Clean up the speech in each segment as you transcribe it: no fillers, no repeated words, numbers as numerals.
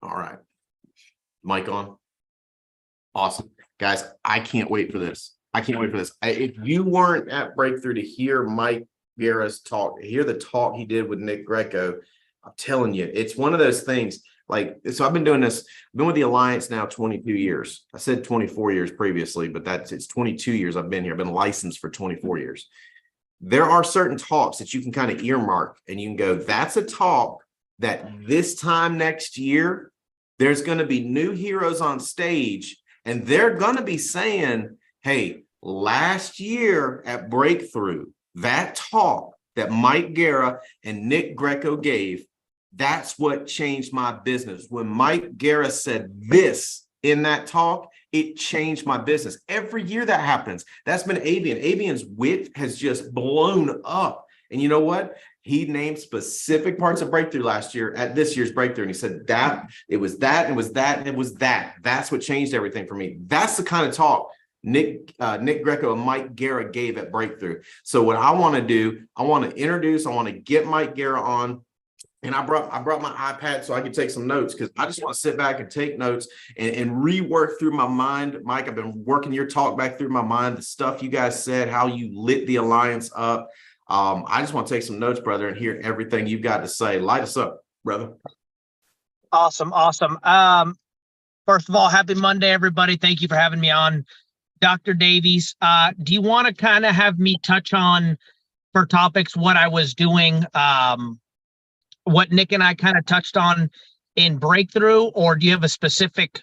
All right. Mic on. Awesome. Guys, I can't wait for this. I can't wait for this. If you weren't at Breakthrough to hear Mike Guerra's talk, hear the talk he did with Nick Greco, I'm telling you, it's one of those things. Like, so I've been doing this, I've been with the Alliance now 22 years. I said 24 years previously, but it's 22 years I've been here. I've been licensed for 24 years. There are certain talks that you can kind of earmark and you can go, that's a talk that this time next year, there's going to be new heroes on stage and they're going to be saying, hey, last year at Breakthrough, that talk that Mike Guerra and Nick Greco gave, that's what changed my business. When Mike Guerra said this in that talk, it changed my business. Every year that happens. That's been Avian. Avian's wit has just blown up. And you know what? He named specific parts of Breakthrough last year at this year's Breakthrough. And he said that it was that, it was that, and it was that. That's what changed everything for me. That's the kind of talk Nick Greco and Mike Guerra gave at Breakthrough. So what I want to do, I want to get Mike Guerra on. And I brought my iPad so I could take some notes because I just want to sit back and take notes and rework through my mind. Mike, I've been working your talk back through my mind, the stuff you guys said, how you lit the Alliance up. I just want to take some notes, brother, and hear everything you've got to say. Light us up, brother. Awesome. First of all, happy Monday, everybody. Thank you for having me on. Dr. Davies, do you want to kind of have me touch on, for topics, what I was doing, what Nick and I kind of touched on in Breakthrough, or do you have a specific?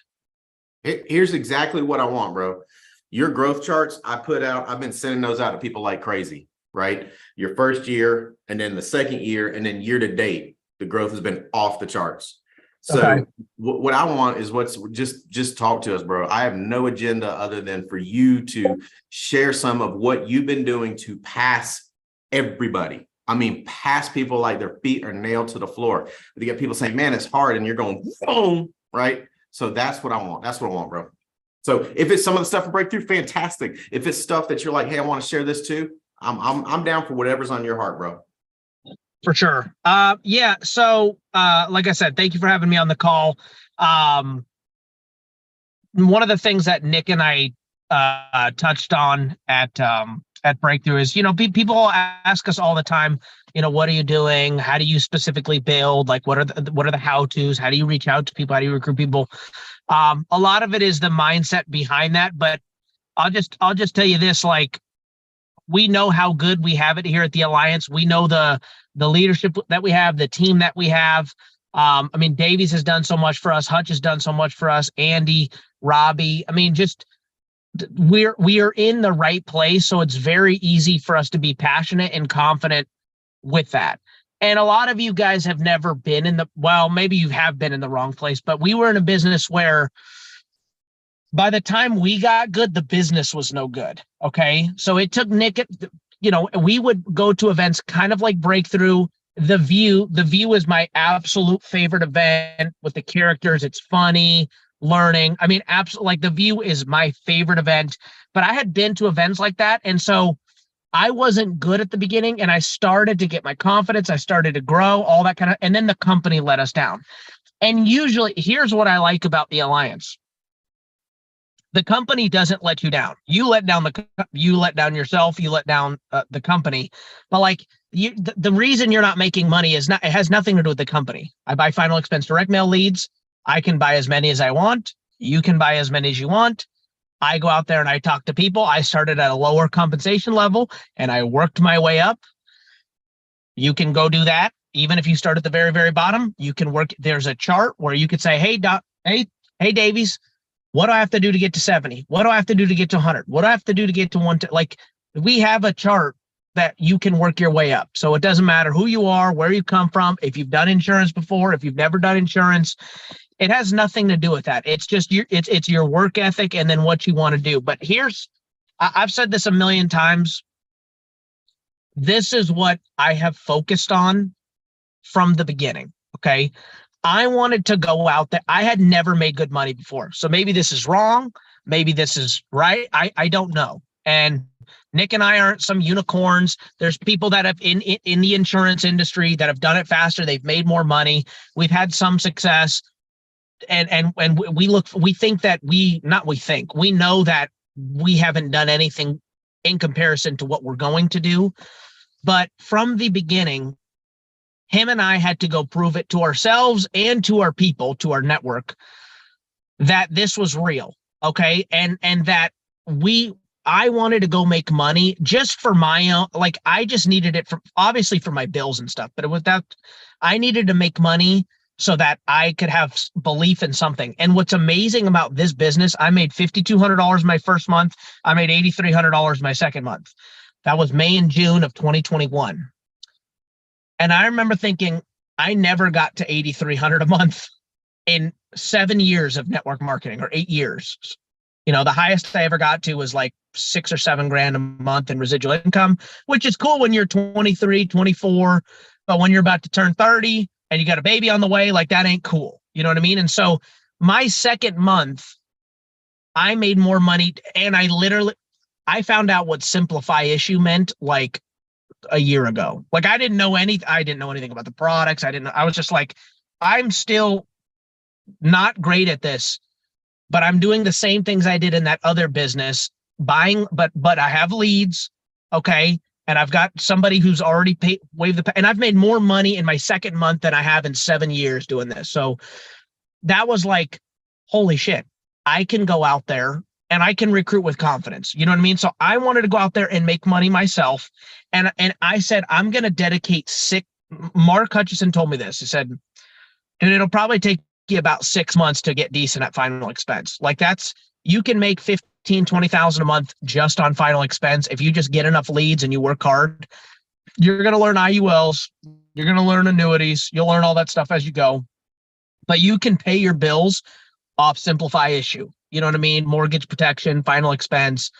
Here's exactly what I want, bro. Your growth charts I put out, I've been sending those out to people like crazy, right? Your first year and then the second year and then year to date, the growth has been off the charts. So okay. What I want is just talk to us, bro. I have no agenda other than for you to share some of what you've been doing to pass everybody. I mean, pass people like their feet are nailed to the floor. You get people saying, man, it's hard. And you're going, boom, right? So that's what I want. That's what I want, bro. So if it's some of the stuff in Breakthrough, fantastic. If it's stuff that you're like, hey, I want to share this too, I'm down for whatever's on your heart, bro. For sure. Yeah. So like I said, thank you for having me on the call. One of the things that Nick and I touched on at Breakthrough is, people ask us all the time, what are you doing? How do you specifically build? Like, what are the how-tos? How do you reach out to people? How do you recruit people? A lot of it is the mindset behind that, but I'll just tell you this, like, we know how good we have it here at the Alliance. We know the leadership that we have, the team that we have. I mean, Davies has done so much for us. Hutch has done so much for us. Andy, Robbie. I mean, just we are in the right place. So it's very easy for us to be passionate and confident with that. And a lot of you guys have never been maybe you have been in the wrong place, but we were in a business where by the time we got good, the business was no good. Okay. So it took Nick, we would go to events kind of like Breakthrough. The View is my absolute favorite event with the characters. It's funny, learning. I mean, absolutely, like The View is my favorite event, but I had been to events like that. And so I wasn't good at the beginning and I started to get my confidence. I started to grow, all that kind of, and then the company let us down. And usually here's what I like about the Alliance. The company doesn't let you down. You let down yourself. You let down the company. But like the reason you're not making money it has nothing to do with the company. I buy final expense direct mail leads. I can buy as many as I want. You can buy as many as you want. I go out there and I talk to people. I started at a lower compensation level and I worked my way up. You can go do that. Even if you start at the very, very bottom, you can work. There's a chart where you could say, hey, hey, Davies, what do I have to do to get to 70? What do I have to do to get to 100? What do I have to do to get to 110? Like, we have a chart that you can work your way up. So it doesn't matter who you are, where you come from, if you've done insurance before, if you've never done insurance, it has nothing to do with that. It's just it's your work ethic and then what you want to do. But I've said this a million times. This is what I have focused on from the beginning. Okay. I wanted to go out there. I had never made good money before. So maybe this is wrong. Maybe this is right. I don't know. And Nick and I aren't some unicorns. There's people that have in the insurance industry that have done it faster. They've made more money. We've had some success. and we think that we know that we haven't done anything in comparison to what we're going to do. But from the beginning, him and I had to go prove it to ourselves and to our people, to our network, that this was real. Okay. And that I wanted to go make money just for my own, like I just needed it for obviously for my bills and stuff, but with that, I needed to make money so that I could have belief in something. And what's amazing about this business, I made $5,200 my first month. I made $8,300 my second month. That was May and June of 2021. And I remember thinking, I never got to 8,300 a month in 7 years of network marketing, or 8 years. You know, the highest I ever got to was like 6 or 7 grand a month in residual income, which is cool when you're 23, 24, but when you're about to turn 30 and you got a baby on the way, like that ain't cool. You know what I mean? And so my second month, I made more money, and I found out what simplify issue meant like a year ago. Like I didn't know anything about the products. I was just like, I'm still not great at this, but I'm doing the same things I did in that other business, buying, but I have leads. Okay. And I've got somebody who's already and I've made more money in my second month than I have in 7 years doing this. So that was like, holy shit, I can go out there and I can recruit with confidence. You know what I mean? So I wanted to go out there and make money myself. And I said, I'm going to dedicate Mark Hutchison told me this. He said, and it'll probably take you about 6 months to get decent at final expense. Like you can make 15, 20,000 a month just on final expense. If you just get enough leads and you work hard, you're going to learn IULs. You're going to learn annuities. You'll learn all that stuff as you go, but you can pay your bills off simplify issue. You know what I mean? Mortgage protection, final expense.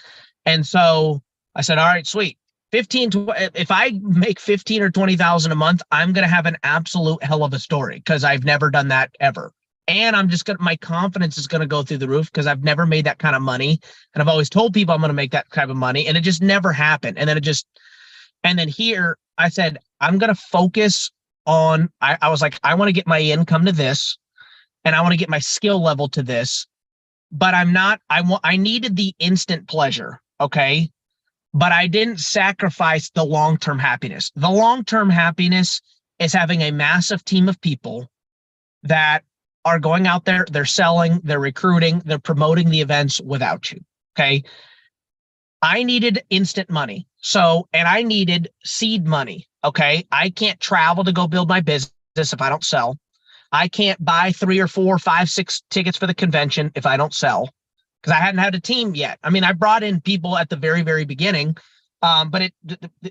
And so I said, all right, sweet. If I make 15 or 20,000 a month, I'm going to have an absolute hell of a story because I've never done that ever. And my confidence is going to go through the roof because I've never made that kind of money. And I've always told people I'm going to make that type of money, and it just never happened. And then here I said, I'm going to focus on, I was like, I want to get my income to this, and I want to get my skill level to this, but I needed the instant pleasure. Okay. But I didn't sacrifice the long-term happiness. The long-term happiness is having a massive team of people that are going out there, they're selling, they're recruiting, they're promoting the events without you. Okay. I needed instant money. And I needed seed money. Okay. I can't travel to go build my business if I don't sell. I can't buy 3 or 4, 5, 6 tickets for the convention if I don't sell, because I hadn't had a team yet. I mean, I brought in people at the very, very beginning, but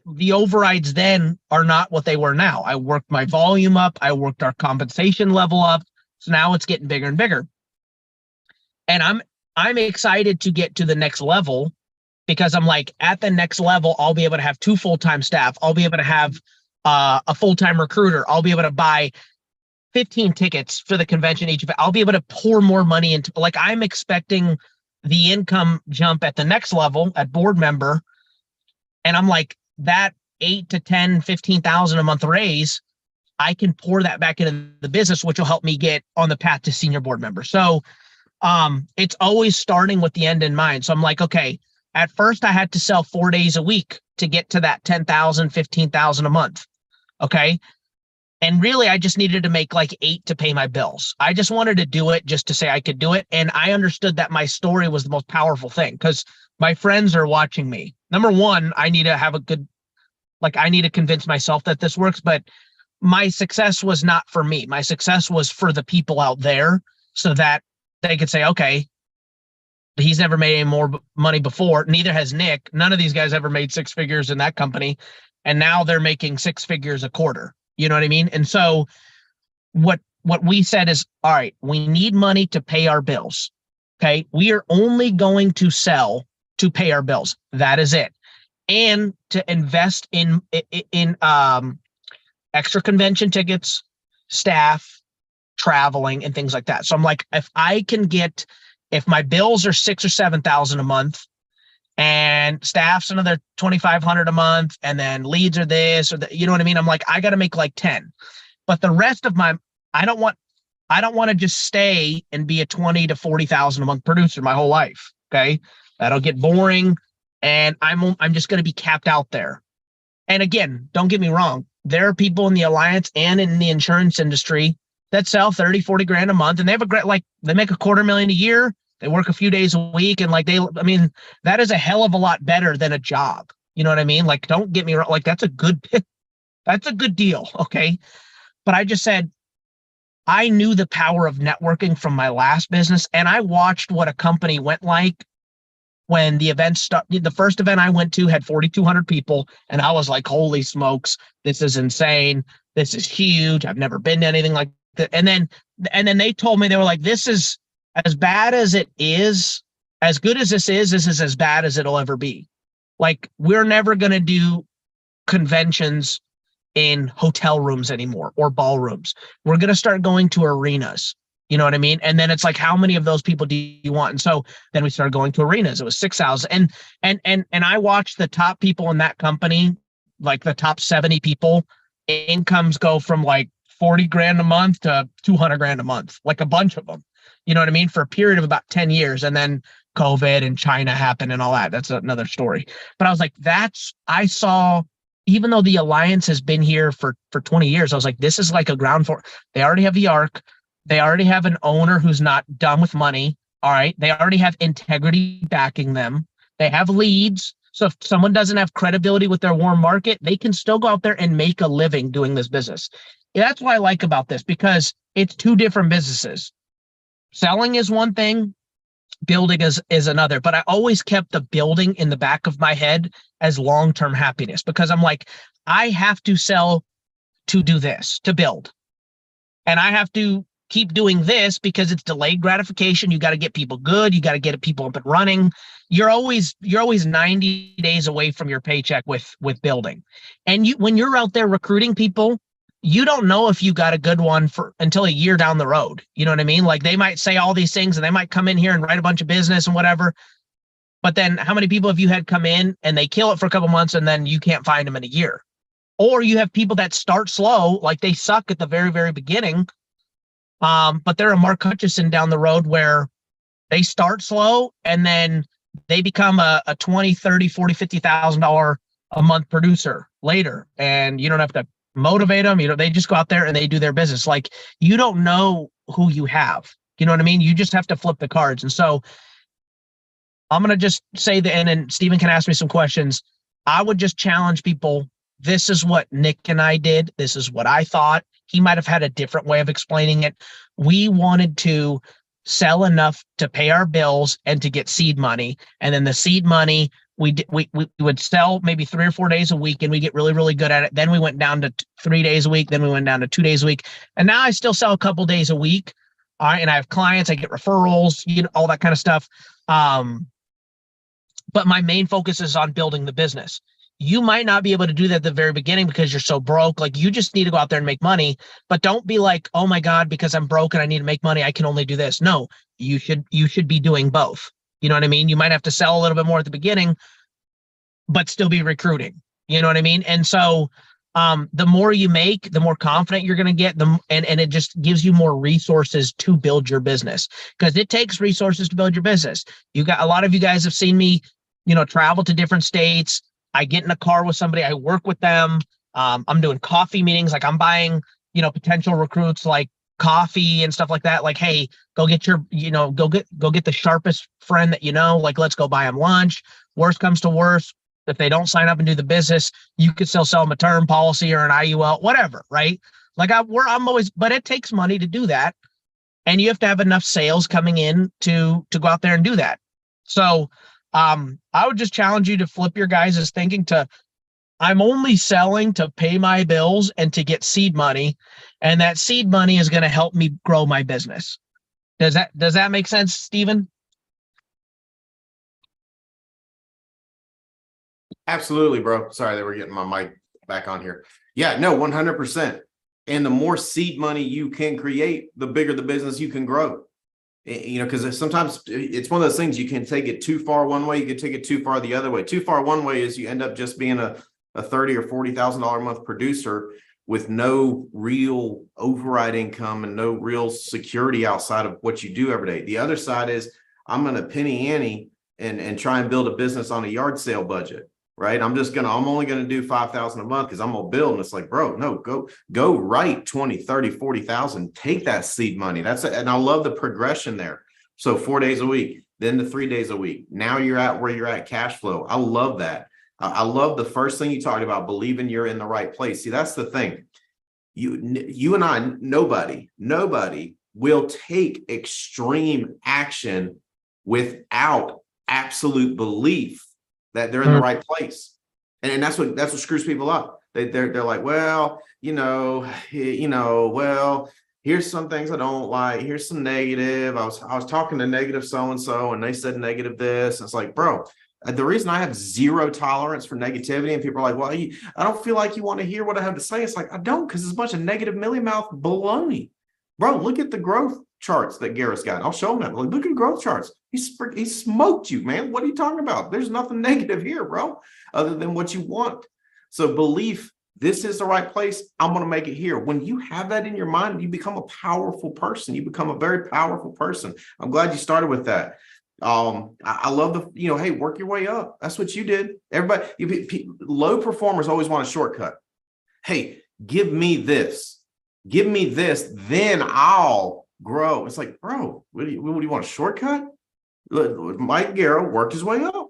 the overrides then are not what they were now. I worked my volume up. I worked our compensation level up. So now it's getting bigger and bigger. And I'm excited to get to the next level, because I'm like, at the next level, I'll be able to have 2 full-time staff. I'll be able to have a full-time recruiter. I'll be able to buy 15 tickets for the convention each. I'll be able to pour more money into, like, I'm expecting the income jump at the next level at board member. And I'm like, that 8 to 10, 15,000 a month raise, I can pour that back into the business, which will help me get on the path to senior board member. So it's always starting with the end in mind. So I'm like, okay, at first I had to sell 4 days a week to get to that 10,000, 15,000 a month. Okay. And really, I just needed to make like 8 to pay my bills. I just wanted to do it just to say I could do it. And I understood that my story was the most powerful thing, because my friends are watching me. Number one, I need to have I need to convince myself that this works, but my success was not for me. My success was for the people out there, so that they could say, okay, he's never made any more money before. Neither has Nick. None of these guys ever made 6 figures in that company. And now they're making 6 figures a quarter. You know what I mean? And so what we said is, all right, we need money to pay our bills. Okay. We are only going to sell to pay our bills. That is it. And to invest in extra convention tickets, staff, traveling, and things like that. So I'm like, if my bills are 6 or 7,000 a month, and staff's another 2,500 a month, and then leads are this or that, you know what I mean? I'm like, I got to make like 10, but the rest of I I don't want to just stay and be a 20 to 40,000 a month producer my whole life. Okay. That'll get boring. And I'm just going to be capped out there. And again, don't get me wrong. There are people in the alliance and in the insurance industry that sell 30, 40 grand a month, and they have a great, like, they make $250,000 a year. They work a few days a week. And like, that is a hell of a lot better than a job. You know what I mean? Like, don't get me wrong. Like, that's a good deal. Okay. But I just said, I knew the power of networking from my last business, and I watched what a company went like when the event started. The first event I went to had 4,200 people, and I was like, holy smokes, this is insane. This is huge. I've never been to anything like that. And then they told me, they were like, this is as bad as it is, as good as this is as bad as it'll ever be. Like, we're never going to do conventions in hotel rooms anymore or ballrooms. We're going to start going to arenas. You know what I mean? And then it's like, how many of those people do you want? And so then we started going to arenas. It was 6,000. And I watched the top people in that company, like the top 70 people, incomes go from like 40 grand a month to 200 grand a month, like a bunch of them. You know what I mean? For a period of about 10 years. And then COVID and China happened and all that. That's another story. But I was like, I saw, even though the alliance has been here for 20 years, I was like, this is like a ground floor. They already have the ARC. They already have an owner who's not done with money. All right. They already have integrity backing them. They have leads. So if someone doesn't have credibility with their warm market, they can still go out there and make a living doing this business. That's what I like about this, because it's two different businesses. Selling is one thing, building is another. But I always kept the building in the back of my head as long-term happiness, because I'm like, I have to sell to do this, to build. And I have to keep doing this because it's delayed gratification. You got to get people good. You got to get people up and running. You're always 90 days away from your paycheck with building. And when you're out there recruiting people, you don't know if you got a good one until a year down the road. You know what I mean? Like, they might say all these things and they might come in here and write a bunch of business and whatever. But then how many people have you had come in and they kill it for a couple months and then you can't find them in a year? Or you have people that start slow, like they suck at the very, very beginning. But they're a Mark Hutchison down the road where they start slow and then they become a $20, $30, $40, $50,000 a month producer later. And you don't have to motivate them. They just go out there and they do their business. Like, you don't know who you have. You know what I mean? You just have to flip the cards. And so I'm going to just say that, and then Stephen can ask me some questions. I would just challenge people. This is what Nick and I did. This is what I thought. He might have had a different way of explaining it. We wanted to sell enough to pay our bills and to get seed money. And then the seed money, we would sell maybe 3 or 4 days a week and we get really, really good at it. Then we went down to 3 days a week. Then we went down to 2 days a week. And now I still sell a couple days a week. All right. And I have clients, I get referrals, all that kind of stuff. But my main focus is on building the business. You might not be able to do that at the very beginning because you're so broke. Like, you just need to go out there and make money, but don't be like, oh my God, because I'm broke and I need to make money, I can only do this. No, you should be doing both. You know what I mean? You might have to sell a little bit more at the beginning, but still be recruiting. You know what I mean? And so the more you make, the more confident you're going to get, and it just gives you more resources to build your business, because it takes resources to build your business. A lot of you guys have seen me, travel to different states. I get in a car with somebody, I work with them. I'm doing coffee meetings. Like, I'm buying, potential recruits, like, coffee and stuff like that. Like, hey, go get your, go get the sharpest friend that like, let's go buy them lunch. Worst comes to worst, if they don't sign up and do the business, you could still sell them a term policy or an IUL, whatever, right? Like, I'm always, but it takes money to do that. And you have to have enough sales coming in to go out there and do that. So I would just challenge you to flip your guys' thinking to, I'm only selling to pay my bills and to get seed money. And that seed money is going to help me grow my business. Does that make sense, Stephen? Absolutely, bro. Sorry, they were getting my mic back on here. Yeah, no, 100%. And the more seed money you can create, the bigger the business you can grow. Because sometimes it's one of those things, you can take it too far one way, you can take it too far the other way. Too far one way is you end up just being a $30,000 or $40,000 a month producer with no real override income and no real security outside of what you do every day. The other side is I'm going to penny ante and try and build a business on a yard sale budget, right? I'm only going to do 5,000 a month because I'm going to build. And it's like, bro, no, go right 20, 30, 40,000, take that seed money. And I love the progression there. So 4 days a week, then the 3 days a week. Now you're at where you're at cash flow. I love that. I love the first thing you talked about, believing you're in the right place. See, that's the thing. You and I, nobody will take extreme action without absolute belief that they're in the right place. And that's what screws people up. They're like, well, well, here's some things I don't like. Here's some negative. I was talking to negative so-and-so and they said negative this. And it's like, bro, the reason I have zero tolerance for negativity, and people are like, well, I don't feel like you want to hear what I have to say. It's like, I don't, because it's a bunch of negative mealy-mouth baloney. Bro, look at the growth charts that Guerra's got. I'll show him that. Like, look at growth charts. He smoked you, man. What are you talking about? There's nothing negative here, bro, other than what you want. So belief, this is the right place. I'm going to make it here. When you have that in your mind, you become a powerful person. You become a very powerful person. I'm glad you started with that. I love hey, work your way up. That's what you did. Everybody, low performers always want a shortcut. Hey, give me this, then I'll grow. It's like, bro, what do you want, a shortcut? Mike Guerra worked his way up.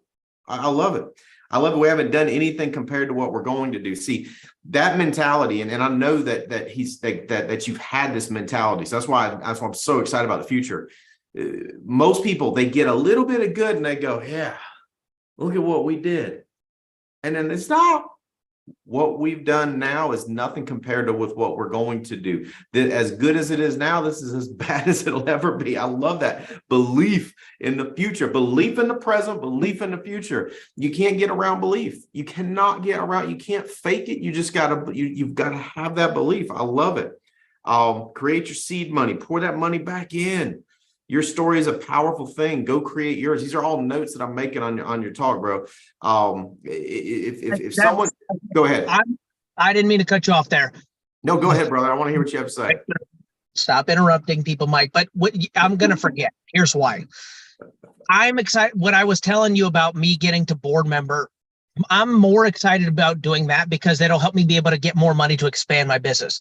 I love it. I love it. We haven't done anything compared to what we're going to do. See, that mentality, and I know that you've had this mentality. So that's why I'm so excited about the future. Most people, they get a little bit of good and they go, yeah, look at what we did. And then they stop. What we've done now is nothing compared to with what we're going to do. As good as it is now, this is as bad as it'll ever be. I love that. Belief in the future, belief in the present, belief in the future. You can't get around belief. You cannot get around. You can't fake it. You just you've got to have that belief. I love it. Create your seed money, pour that money back in. Your story is a powerful thing. Go create yours. These are all notes that I'm making on your talk, bro. If someone, go ahead. I didn't mean to cut you off there. No, go ahead, brother. I want to hear what you have to say. Stop interrupting people, Mike. But I'm going to forget. Here's why. I'm excited. What I was telling you about me getting to board member, I'm more excited about doing that because that'll help me be able to get more money to expand my business.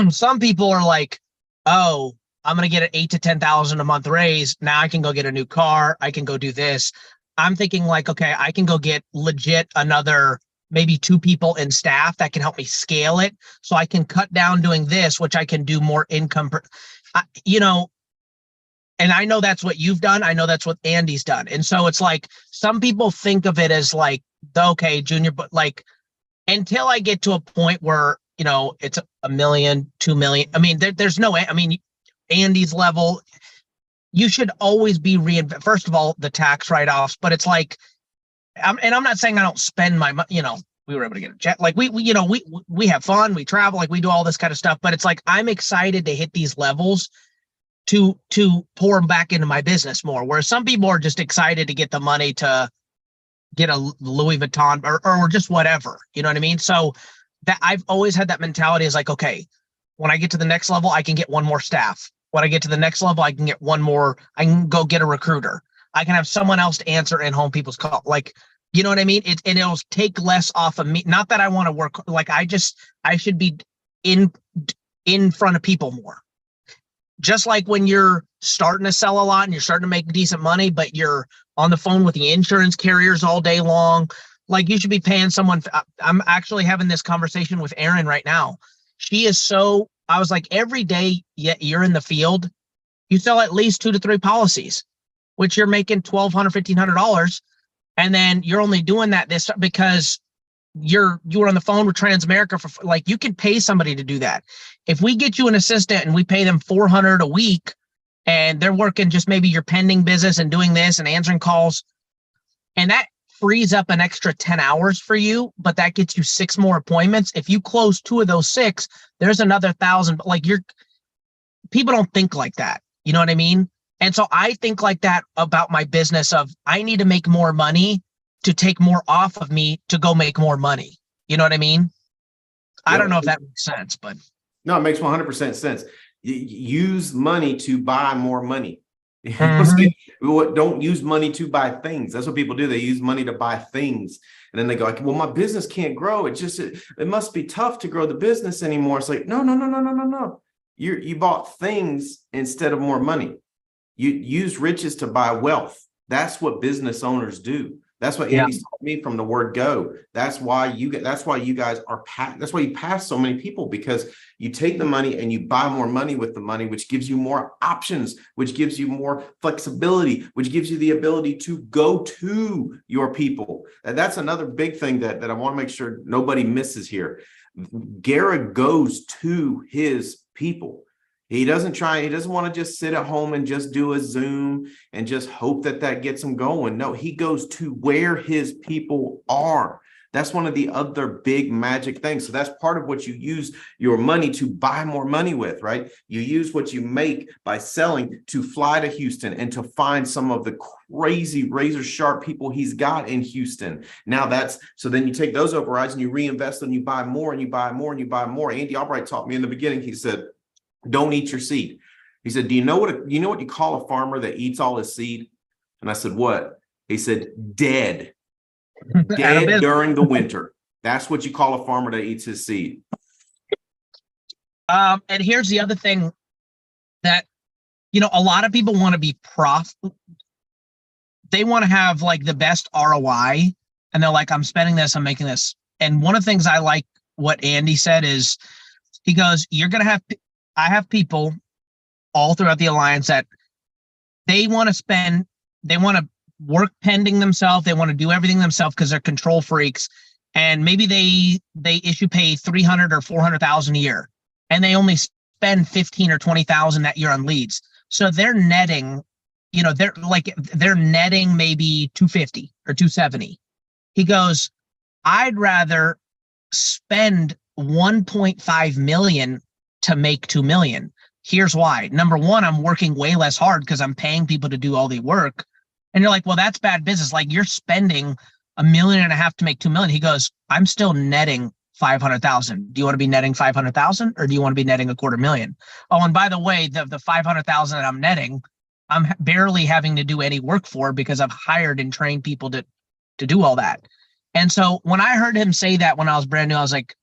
Some people are like, oh, I'm going to get an 8,000 to 10,000 a month raise. Now I can go get a new car. I can go do this. I'm thinking like, okay, I can go get legit another, maybe 2 people in staff that can help me scale it. So I can cut down doing this, which I can do more income, and I know that's what you've done. I know that's what Andy's done. And so it's like, some people think of it as like, okay, Junior, but like, until I get to a point where, it's $1 million, 2 million. I mean, there's no way. I mean, Andy's level, you should always be first of all, the tax write-offs, but it's like, I'm not saying I don't spend my money, we were able to get a jet, like we have fun, we travel, like we do all this kind of stuff, but it's like, I'm excited to hit these levels to pour them back into my business more, whereas some people are just excited to get the money to get a Louis Vuitton or just whatever, you know what I mean? So that I've always had that mentality is like, okay, when I get to the next level, I can get one more staff. When I get to the next level, I can get one more, I can go get a recruiter. I can have someone else to answer in-home people's call. Like, you know what I mean? And it'll take less off of me. Not that I want to work, like I should be in front of people more. Just like when you're starting to sell a lot and you're starting to make decent money, but you're on the phone with the insurance carriers all day long, like you should be paying someone. I'm actually having this conversation with Erin right now. She is so, I was like, every day you're in the field, you sell at least 2 to 3 policies, which you're making $1,200, $1,500. And then you're only doing that because you were on the phone with Transamerica for, like, you could pay somebody to do that. If we get you an assistant and we pay them $400 a week and they're working just maybe your pending business and doing this and answering calls, and that frees up an extra 10 hours for you, but that gets you 6 more appointments. If you close 2 of those 6, there's another 1,000. Like, people don't think like that. You know what I mean? And so I think like that about my business of, I need to make more money to take more off of me to go make more money. You know what I mean? I don't Yep. know if that makes sense, but No, it makes 100% sense. Use money to buy more money. You know what I'm Mhm. saying? Don't use money to buy things. That's what people do. They use money to buy things. And then they go like, well, my business can't grow. It must be tough to grow the business anymore. It's like, no, no, no, no, no, no, no. You bought things instead of more money. You use riches to buy wealth. That's what business owners do. That's what Yeah. Andy's taught me from the word go. That's why you guys are that's why you pass so many people, because you take the money and you buy more money with the money, which gives you more options, which gives you more flexibility, which gives you the ability to go to your people. And that's another big thing that I want to make sure nobody misses here. Guerra goes to his people. He doesn't want to just sit at home and just do a Zoom and just hope that gets him going. No, he goes to where his people are. That's one of the other big magic things. So that's part of what you use your money to buy more money with, right? You use what you make by selling to fly to Houston and to find some of the crazy razor sharp people he's got in Houston. Now so then you take those overrides and you reinvest and you buy more and you buy more and you buy more. Andy Albright taught me in the beginning, he said, don't eat your seed. He said, do you know what you call a farmer that eats all his seed? And I said, what? He said, dead. Dead during the winter. That's what you call a farmer that eats his seed. And here's the other thing that, a lot of people want to be they want to have like the best ROI, and they're like, I'm spending this, I'm making this. And one of the things I like what Andy said is, he goes, I have people all throughout the alliance that they want to work pending themselves. They want to do everything themselves because they're control freaks. And maybe they issue pay 300 or 400,000 a year, and they only spend 15 or 20,000 that year on leads. So they're netting, they're netting maybe 250 or 270. He goes, I'd rather spend 1.5 million to make 2 million. Here's why. Number one, I'm working way less hard because I'm paying people to do all the work. And you're like, well, that's bad business. Like, you're spending $1.5 million to make 2 million. He goes, I'm still netting 500,000. Do you want to be netting 500,000 or do you want to be netting $250,000? Oh, and by the way, the 500,000 that I'm netting, I'm barely having to do any work for because I've hired and trained people to do all that. And so when I heard him say that when I was brand new, I was like,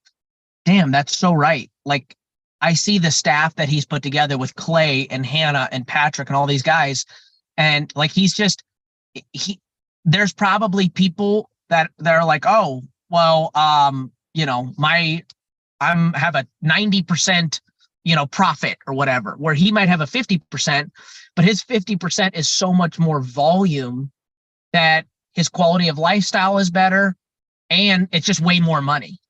damn, that's so right. Like, I see the staff that he's put together with Clay and Hannah and Patrick and all these guys. And like, there's probably people that are like, oh, well, I'm have a 90%, profit or whatever, where he might have a 50%, but his 50% is so much more volume that his quality of lifestyle is better and it's just way more money.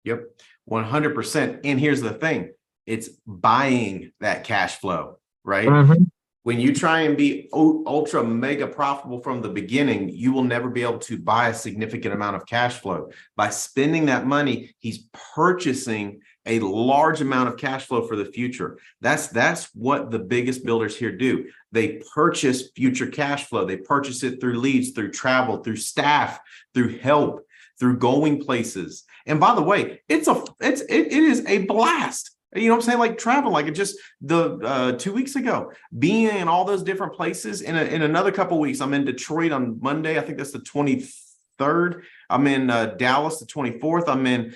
Yep, 100%. And here's the thing, it's buying that cash flow, right? Mm-hmm. When you try and be ultra mega profitable from the beginning, you will never be able to buy a significant amount of cash flow. By spending that money, he's purchasing a large amount of cash flow for the future. That's what the biggest builders here do. They purchase future cash flow. They purchase it through leads, through travel, through staff, through help, through going places. And by the way, it is a blast. You know what I'm saying? Like travel, like it just 2 weeks ago, being in all those different places. In another couple of weeks, I'm in Detroit on Monday. I think that's the 23rd. I'm in Dallas the 24th. I'm in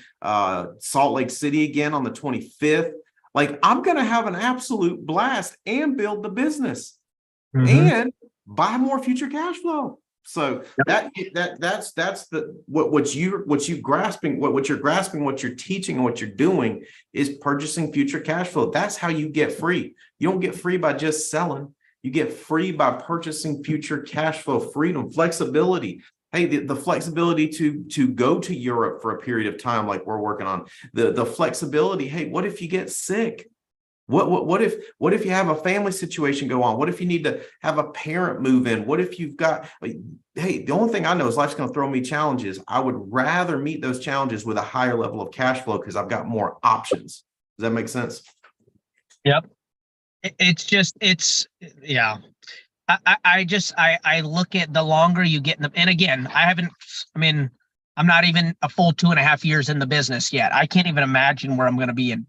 Salt Lake City again on the 25th. Like, I'm gonna have an absolute blast and build the business and buy more future cash flow. So that's what you're grasping, what you're teaching, and what you're doing is purchasing future cash flow. That's how you get free. You don't get free by just selling. You get free by purchasing future cash flow, freedom, flexibility. Hey, the flexibility to go to Europe for a period of time, like we're working on. The flexibility. Hey, what if you get sick? What if you have a family situation go on? What if you need to have a parent move in? What if you've got, hey, the only thing I know is life's going to throw me challenges. I would rather meet those challenges with a higher level of cash flow because I've got more options. Does that make sense? Yep. Yeah. I look at the longer you get in and again, I'm not even a full 2.5 years in the business yet. I can't even imagine where I'm going to be in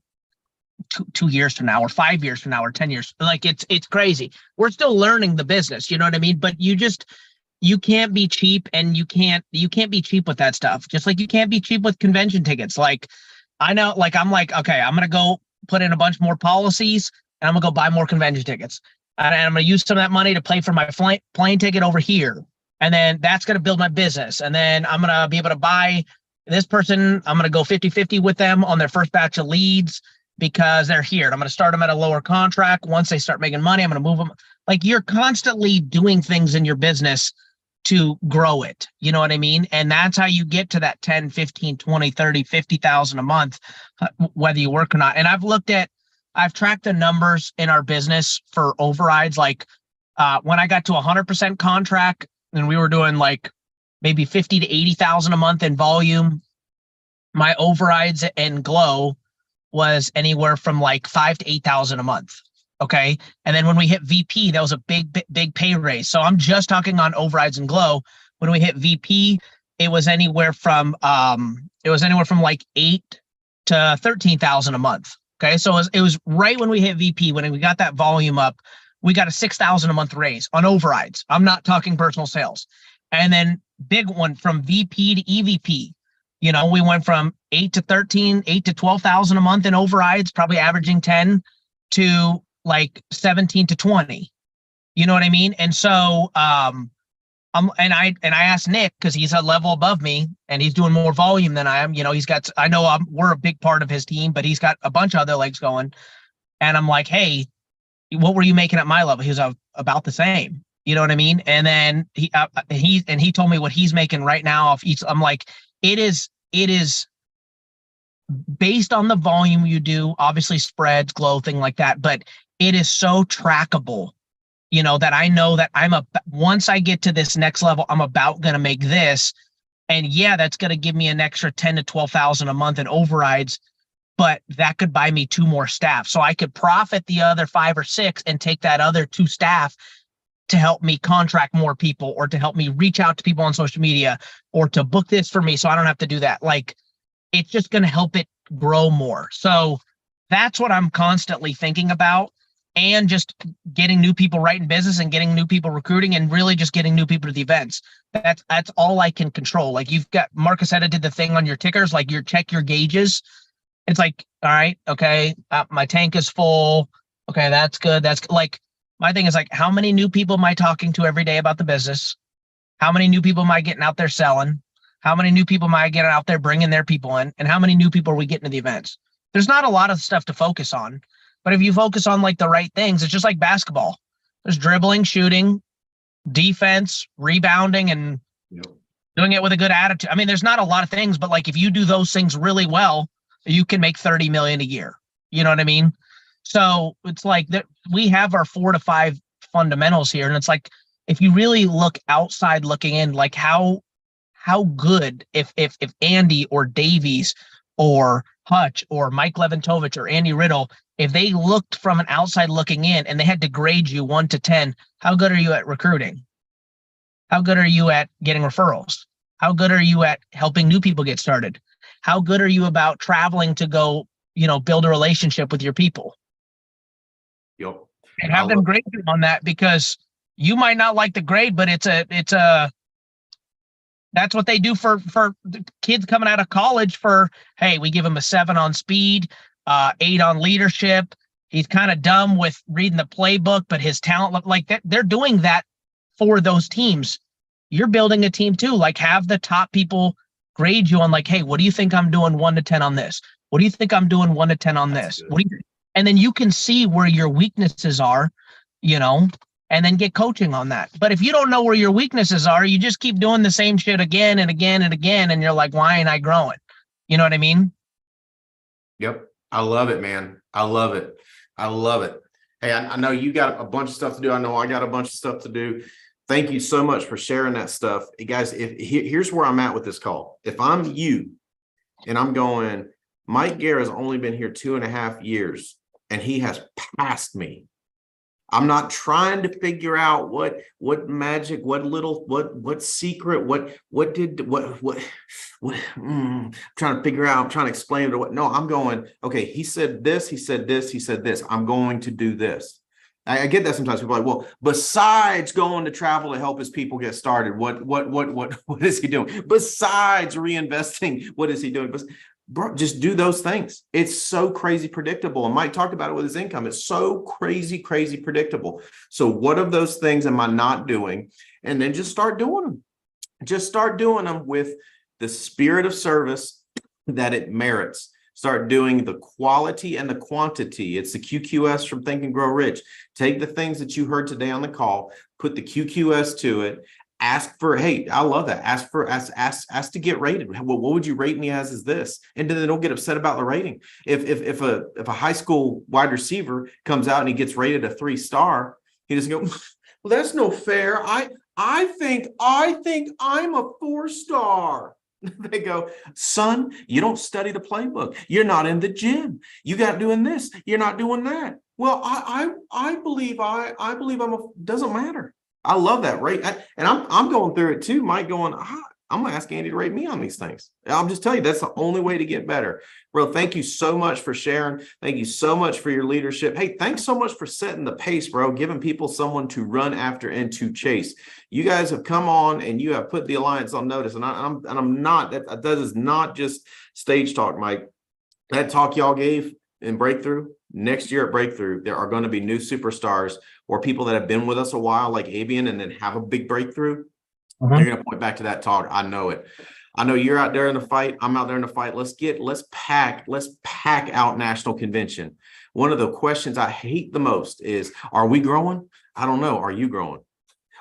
two years from now, or 5 years from now, or 10 years. Like it's crazy. We're still learning the business. You know what I mean? But you can't be cheap, and you can't be cheap with that stuff. Just like you can't be cheap with convention tickets. Like I know, like I'm like, okay, I'm going to go put in a bunch more policies, and I'm going to go buy more convention tickets. And I'm going to use some of that money to pay for my plane ticket over here. And then that's going to build my business. And then I'm going to be able to buy this person. I'm going to go 50-50 with them on their first batch of leads because they're here. And I'm going to start them at a lower contract. Once they start making money, I'm going to move them. Like you're constantly doing things in your business to grow it. You know what I mean? And that's how you get to that 10, 15, 20, 30, 50,000 a month, whether you work or not. And I've tracked the numbers in our business for overrides. Like when I got to 100% contract and we were doing like maybe 50 to 80,000 a month in volume, my overrides and glow was anywhere from like 5 to 8,000 a month. Okay. And then when we hit VP, that was a big pay raise. So I'm just talking on overrides and glow. When we hit VP, it was anywhere from like 8 to 13,000 a month. Okay. So it was right when we hit VP, when we got that volume up, we got a 6,000 a month raise on overrides. I'm not talking personal sales. And then big one from VP to EVP. You know, we went from 8 to 12,000 a month in overrides, probably averaging 10 to like 17 to 20. You know what I mean? And so I asked Nick, because he's a level above me and he's doing more volume than I am. You know, we're a big part of his team, but he's got a bunch of other legs going. And I'm like, hey, what were you making at my level? He was about the same. You know what I mean? And then he told me what he's making right now off each. I'm like, it is based on the volume you do, obviously spreads, glow, thing like that, but it is so trackable, you know, that I know that once I get to this next level, I'm about going to make this. And yeah, that's going to give me an extra 10 to 12,000 a month in overrides, but that could buy me 2 more staff. So I could profit the other 5 or 6 and take that other 2 staff to help me contract more people, or to help me reach out to people on social media, or to book this for me so I don't have to do that. Like, it's just going to help it grow more. So that's what I'm constantly thinking about, and just getting new people right in business, and getting new people recruiting, and really just getting new people to the events. That's all I can control. Like, you've got Marcus Etta did the thing on your tickers, like check your gauges. It's like, all right, okay, my tank is full. Okay, that's good. That's like, my thing is like, how many new people am I talking to every day about the business? How many new people am I getting out there selling? How many new people am I getting out there bringing their people in? And how many new people are we getting to the events? There's not a lot of stuff to focus on, but if you focus on like the right things, it's just like basketball. There's dribbling, shooting, defense, rebounding, and doing it with a good attitude. I mean, there's not a lot of things, but like if you do those things really well, you can make 30 million a year. You know what I mean? So it's like that we have our 4 to 5 fundamentals here. And it's like, if you really look outside looking in, like how good if Andy or Davies or Hutch or Mike Leventovich or Andy Riddle, if they looked from an outside looking in and they had to grade you 1 to 10, how good are you at recruiting? How good are you at getting referrals? How good are you at helping new people get started? How good are you about traveling to go, you know, build a relationship with your people? Yep. And have them grade you on that, because you might not like the grade, but that's what they do for the kids coming out of college. Hey, we give him a 7 on speed, 8 on leadership. He's kind of dumb with reading the playbook, but his talent, like that, they're doing that for those teams. You're building a team too. Like, have the top people grade you on like, hey, what do you think I'm doing 1 to 10 on this? What do you think I'm doing 1 to 10 on this? What do you? And then you can see where your weaknesses are, you know, and then get coaching on that. But if you don't know where your weaknesses are, you just keep doing the same shit again and again and again. And you're like, why ain't I growing? You know what I mean? Yep. I love it, man. I love it. I love it. Hey, I know you got a bunch of stuff to do. I know I got a bunch of stuff to do. Thank you so much for sharing that stuff. Hey, guys, here's where I'm at with this call. If I'm you and I'm going, Mike Guerra has only been here 2.5 years and he has passed me. I'm not trying to figure out what magic, what secret, I'm trying to figure out, I'm trying to explain it. No, I'm going, okay, he said this, he said this, he said this. I'm going to do this. I get that sometimes people are like, well, besides going to travel to help his people get started, what is he doing? Besides reinvesting, what is he doing? Bro, just do those things. It's so crazy predictable. And Mike talked about it with his income. It's so crazy predictable. So what of those things am I not doing? And then just start doing them. Just start doing them with the spirit of service that it merits. Start doing the quality and the quantity. It's the QQS from Think and Grow Rich. Take the things that you heard today on the call, put the QQS to it. Ask for, hey, I love that. Ask to get rated. What would you rate me as is this? And then they don't get upset about the rating. If a high school wide receiver comes out and he gets rated a 3-star, he doesn't go, well, that's no fair. I think I'm a 4-star. They go, son, you don't study the playbook. You're not in the gym. You got doing this. You're not doing that. Well, I believe doesn't matter. I love that, right? And I'm going through it too, Mike, going, I'm gonna ask Andy to rate me on these things. I'll just tell you, that's the only way to get better. Bro, thank you so much for sharing. Thank you so much for your leadership. Hey, thanks so much for setting the pace, bro, giving people someone to run after and to chase. You guys have come on and you have put the Alliance on notice. And I'm not, that is not just stage talk, Mike. That talk y'all gave in Breakthrough, next year at Breakthrough, there are going to be new superstars or people that have been with us a while, like Avian, and then have a big breakthrough. They're going to point back to that talk. I know it. I know you're out there in the fight. I'm out there in the fight. Let's pack out National Convention. One of the questions I hate the most is, are we growing? I don't know. Are you growing?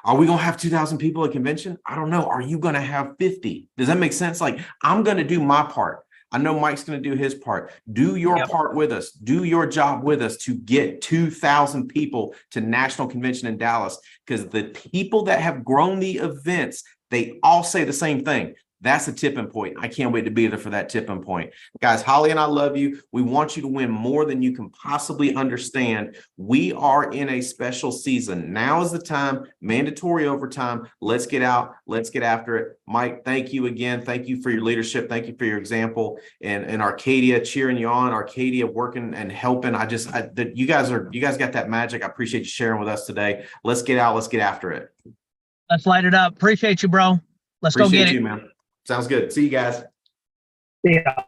Are we going to have 2,000 people at convention? I don't know. Are you going to have 50? Does that make sense? Like, I'm going to do my part. I know Mike's going to do his part. Do your part with us. Do your job with us to get 2,000 people to National Convention in Dallas, because the people that have grown the events, they all say the same thing. That's a tipping point. I can't wait to be there for that tipping point. Guys, Holly and I love you. We want you to win more than you can possibly understand. We are in a special season. Now is the time, mandatory overtime. Let's get out. Let's get after it. Mike, thank you again. Thank you for your leadership. Thank you for your example. And Arcadia cheering you on, Arcadia working and helping. You guys got that magic. I appreciate you sharing with us today. Let's get out. Let's get after it. Let's light it up. Appreciate you, bro. Let's go get it. Man. Sounds good. See you guys. Yeah.